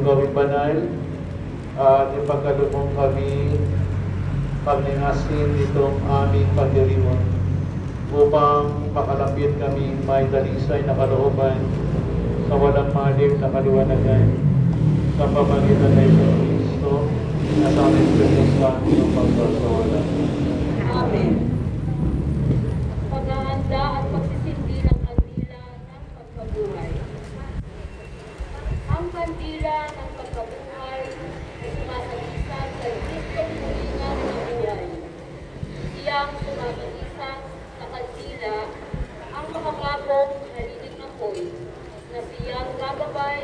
iyong gawing banal at ipagkalubong kami pagningasin nitong aming pagdiriwang upang makalapit kami may dalisay na kalooban sa walang malim na kaliwanagan sa pamagitan ng Isang Kristo na sa aming pinagsan ng pagkasawala. Amen. Paghahanda at pagsisindi ng kandila ng pagkabuhay. Ang kandila ng pagkabuhay ay sumasagisag sa Kristong tulingan ng buhay. Siyang sumasagisag sa kandila ang makakapong nalilig na poy na siyang gagabay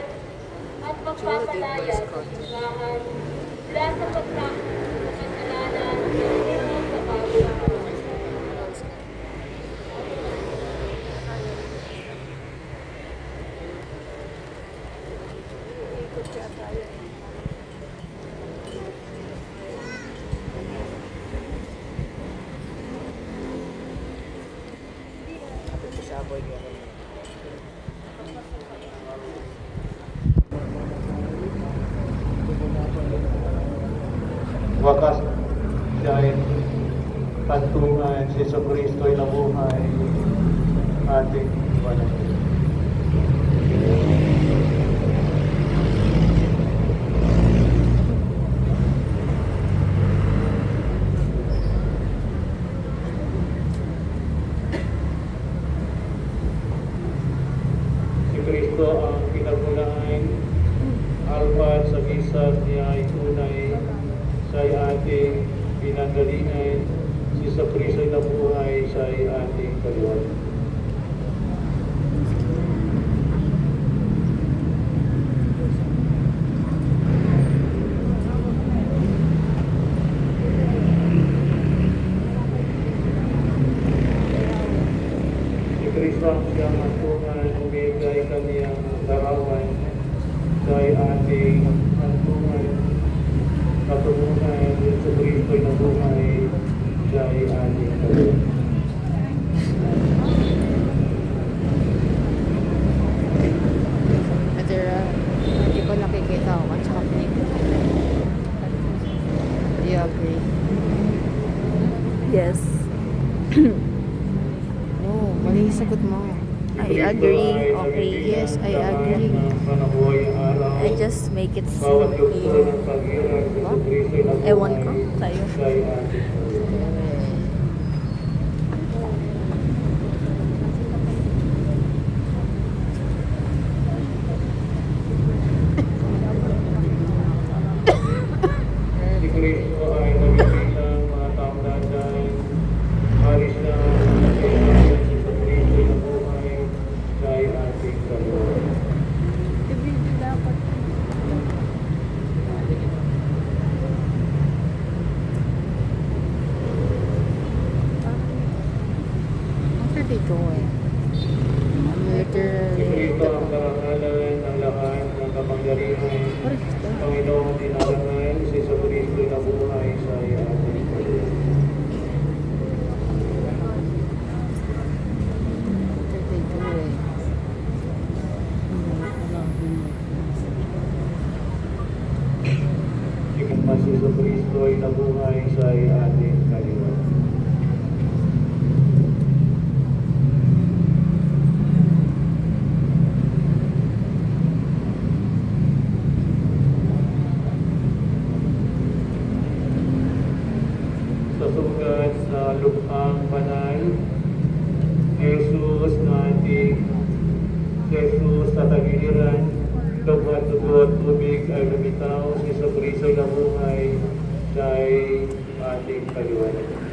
at magpapalaya sa simbahan mula sa pagtakbo sa kasalanan at sa pagkabuhay. Wakas siya ay pantungan, si Jesu Kristo ay nabuhay, ating panahon. Si Kristo ang pinagmulaan, alpha sa bisag niya ay tunay, siya ay ating pinanggalingan, si Jesu Kristo ay nabuhay, siya ay ating kaliwanagan. Si Kristo ang siyang hantungan, umega ay kaniyang larawan, siya ay ating hantungan, katungunan, Jesu Kristo ay nabuhay, siya ay ating kaliwanagan. Hindi ko nakikita what's happening. Do you agree? Yes. No, mali yung sagot mo. I agree. Okay. Yes, I agree. I just make it seem clear. Ewan ko sa'yo. Si Kristo ay nabibilang mga taong daday, alis na ang kailangan si Kristo ay nabuhay, siya ay ating kaliwanagan. What are they doing? I'm Si literally... Kristo ang karangalan ng lahat ng kapangyarihan, What is that? Panginoong dinarangal, si Jesu Kristo ay nabuhay, siya ay ating kaliwanagan. What are they doing? Si Jesu Kristo ay nabuhay, siya ay ating kaliwanagan. Sa sugat sa luphang banal, Jesus na ating Jesus sa tagiliran, lughat at tubig ay lumitaw, si Jesu Kristo ay nabuhay, siya ay ating kaliwanagan.